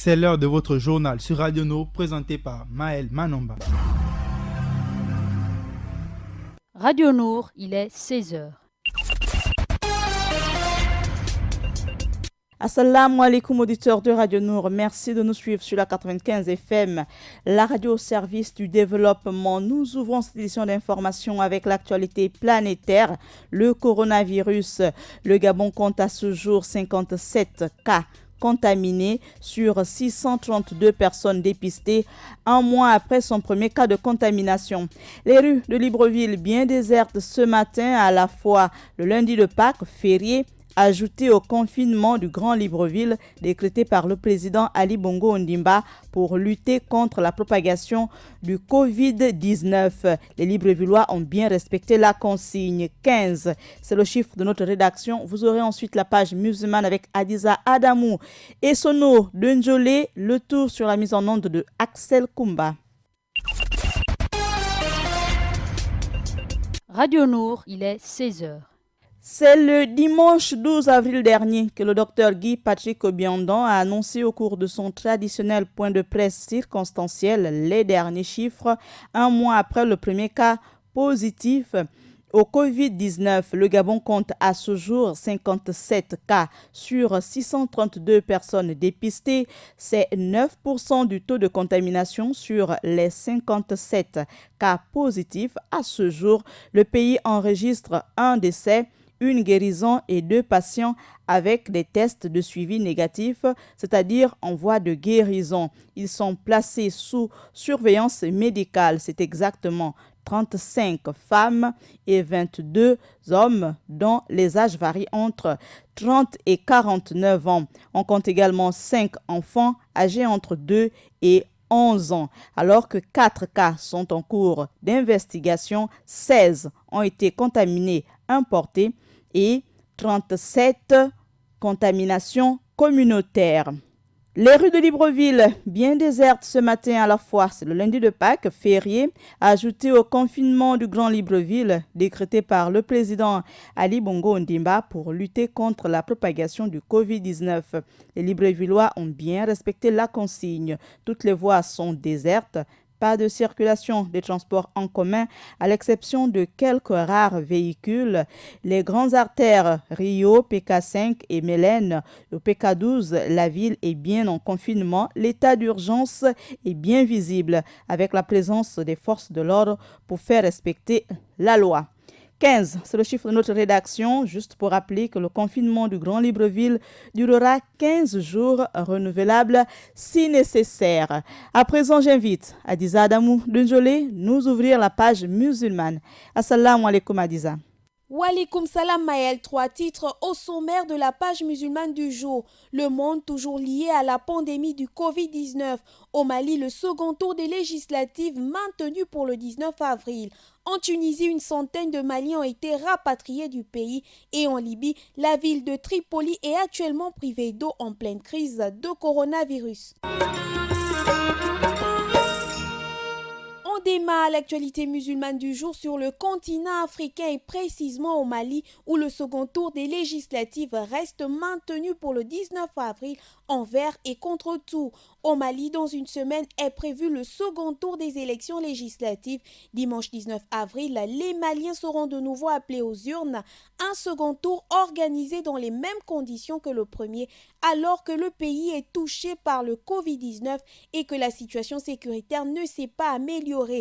C'est l'heure de votre journal sur Radio Nour présenté par Maël Manomba. Radio Nour, il est 16h. Assalamu alaikum auditeurs de Radio Nour, merci de nous suivre sur la 95 FM, la radio au service du développement. Nous ouvrons cette édition d'information avec l'actualité planétaire, le coronavirus. Le Gabon compte à ce jour 57 cas contaminés sur 632 personnes dépistées un mois après son premier cas de contamination. Les rues de Libreville bien désertes ce matin, à la fois le lundi de Pâques, férié, ajouté au confinement du Grand Libreville décrété par le président Ali Bongo Ondimba pour lutter contre la propagation du Covid-19. Les Librevillois ont bien respecté la consigne 15. C'est le chiffre de notre rédaction. Vous aurez ensuite la page musulmane avec Adiza Adamou et Sono de Njolé, le tour sur la mise en onde de Axel Kumba. Radio Nour, il est 16h. C'est le dimanche 12 avril dernier que le docteur Guy Patrick Obiandon a annoncé au cours de son traditionnel point de presse circonstanciel les derniers chiffres un mois après le premier cas positif au Covid-19. Le Gabon compte à ce jour 57 cas sur 632 personnes dépistées. C'est 9% du taux de contamination sur les 57 cas positifs. À ce jour, le pays enregistre un décès, une guérison et 2 patients avec des tests de suivi négatifs, c'est-à-dire en voie de guérison. Ils sont placés sous surveillance médicale. C'est exactement 35 femmes et 22 hommes dont les âges varient entre 30 et 49 ans. On compte également 5 enfants âgés entre 2 et 11 ans. Alors que 4 cas sont en cours d'investigation, 16 ont été contaminés importés et 37 contaminations communautaires. Les rues de Libreville, bien désertes ce matin à la fois, c'est le lundi de Pâques, férié, ajouté au confinement du Grand Libreville, décrété par le président Ali Bongo Ondimba pour lutter contre la propagation du Covid-19. Les Librevillois ont bien respecté la consigne. Toutes les voies sont désertes. Pas de circulation des transports en commun, à l'exception de quelques rares véhicules. Les grandes artères Rio, PK5 et Mélène, au PK12, la ville est bien en confinement. L'état d'urgence est bien visible avec la présence des forces de l'ordre pour faire respecter la loi. 15, c'est le chiffre de notre rédaction, juste pour rappeler que le confinement du Grand Libreville durera 15 jours renouvelables si nécessaire. À présent, j'invite Adiza Adamou de Njolé nous ouvrir la page musulmane. Assalamu alaikum Adiza. Walikoum salam Maël, 3 titres au sommaire de la page musulmane du jour. Le monde toujours lié à la pandémie du Covid-19. Au Mali, le second tour des législatives maintenu pour le 19 avril. En Tunisie, une centaine de Maliens ont été rapatriés du pays. Et en Libye, la ville de Tripoli est actuellement privée d'eau en pleine crise de coronavirus. On démarre l'actualité musulmane du jour sur le continent africain et précisément au Mali où le second tour des législatives reste maintenu pour le 19 avril envers et contre tout. Au Mali, dans une semaine, est prévu le second tour des élections législatives. Dimanche 19 avril, les Maliens seront de nouveau appelés aux urnes. Un second tour organisé dans les mêmes conditions que le premier, alors que le pays est touché par le Covid-19 et que la situation sécuritaire ne s'est pas améliorée.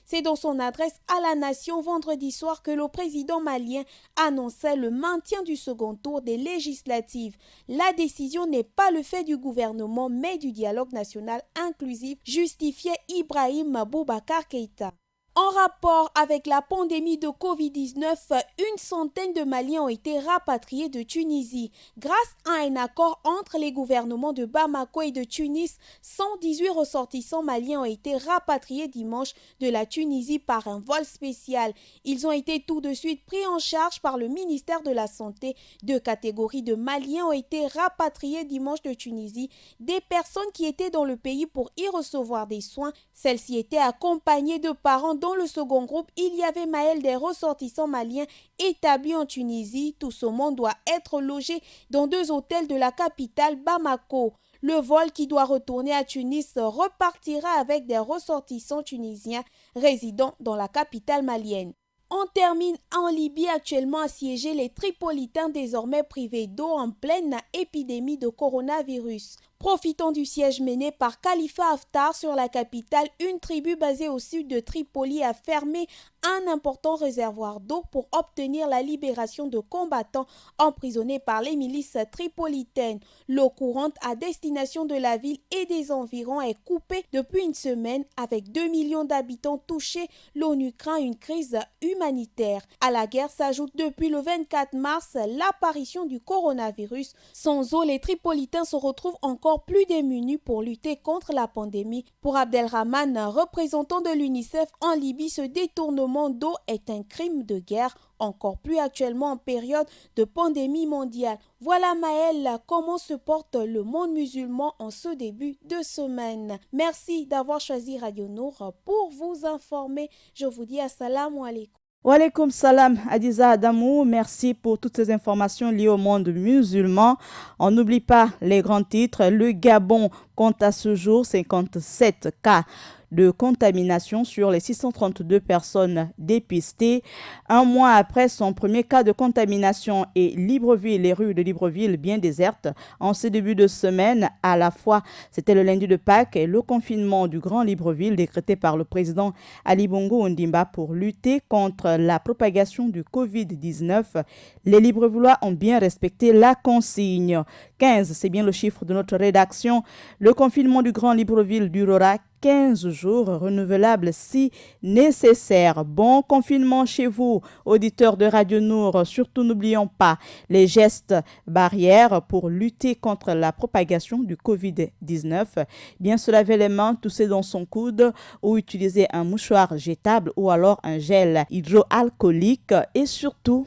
C'est dans son adresse à la nation vendredi soir que le président malien annonçait le maintien du second tour des législatives. La décision n'est pas le fait du gouvernement, mais du dialogue national inclusif, justifiait Ibrahim Boubacar Keïta. En rapport avec la pandémie de Covid-19, une centaine de Maliens ont été rapatriés de Tunisie. Grâce à un accord entre les gouvernements de Bamako et de Tunis, 118 ressortissants maliens ont été rapatriés dimanche de la Tunisie par un vol spécial. Ils ont été tout de suite pris en charge par le ministère de la Santé. 2 catégories de Maliens ont été rapatriés dimanche de Tunisie. Des personnes qui étaient dans le pays pour y recevoir des soins. Celles-ci étaient accompagnées de parents. Dans le second groupe, il y avait Maël des ressortissants maliens établis en Tunisie. Tout ce monde doit être logé dans 2 hôtels de la capitale Bamako. Le vol qui doit retourner à Tunis repartira avec des ressortissants tunisiens résidant dans la capitale malienne. On termine en Libye, actuellement assiégée, les Tripolitains désormais privés d'eau en pleine épidémie de coronavirus. Profitant du siège mené par Khalifa Haftar sur la capitale, une tribu basée au sud de Tripoli a fermé un important réservoir d'eau pour obtenir la libération de combattants emprisonnés par les milices tripolitaines. L'eau courante à destination de la ville et des environs est coupée depuis une semaine. Avec 2 millions d'habitants touchés, l'ONU craint une crise humanitaire. À la guerre s'ajoute depuis le 24 mars l'apparition du coronavirus. Sans eau, les Tripolitains se retrouvent encore plus démunis pour lutter contre la pandémie. Pour Abdelrahman, représentant de l'UNICEF en Libye, ce détournement d'eau est un crime de guerre, encore plus actuellement en période de pandémie mondiale. Voilà Maëlle, comment se porte le monde musulman en ce début de semaine. Merci d'avoir choisi Radio Nour pour vous informer. Je vous dis assalamu alaikum. Wa alaykoum salam, Adiza Adamou. Merci pour toutes ces informations liées au monde musulman. On n'oublie pas les grands titres. Le Gabon compte à ce jour 57 cas de contamination sur les 632 personnes dépistées. Un mois après son premier cas de contamination et Libreville, les rues de Libreville bien désertes en ce début de semaine, à la fois c'était le lundi de Pâques et le confinement du Grand Libreville décrété par le président Ali Bongo Ondimba pour lutter contre la propagation du Covid-19. Les Librevillois ont bien respecté la consigne. 15, c'est bien le chiffre de notre rédaction. Le confinement du Grand Libreville durera 15 jours renouvelables si nécessaire. Bon confinement chez vous, auditeurs de Radio Nour. Surtout, n'oublions pas les gestes barrières pour lutter contre la propagation du Covid-19. Bien se laver les mains, tousser dans son coude ou utiliser un mouchoir jetable ou alors un gel hydroalcoolique. Et surtout,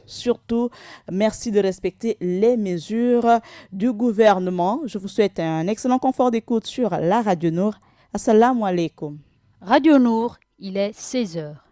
merci de respecter les mesures du gouvernement. Je vous souhaite un excellent confort d'écoute sur la Radio Nour. Assalamu alaikum. Radio Nour, il est 16h.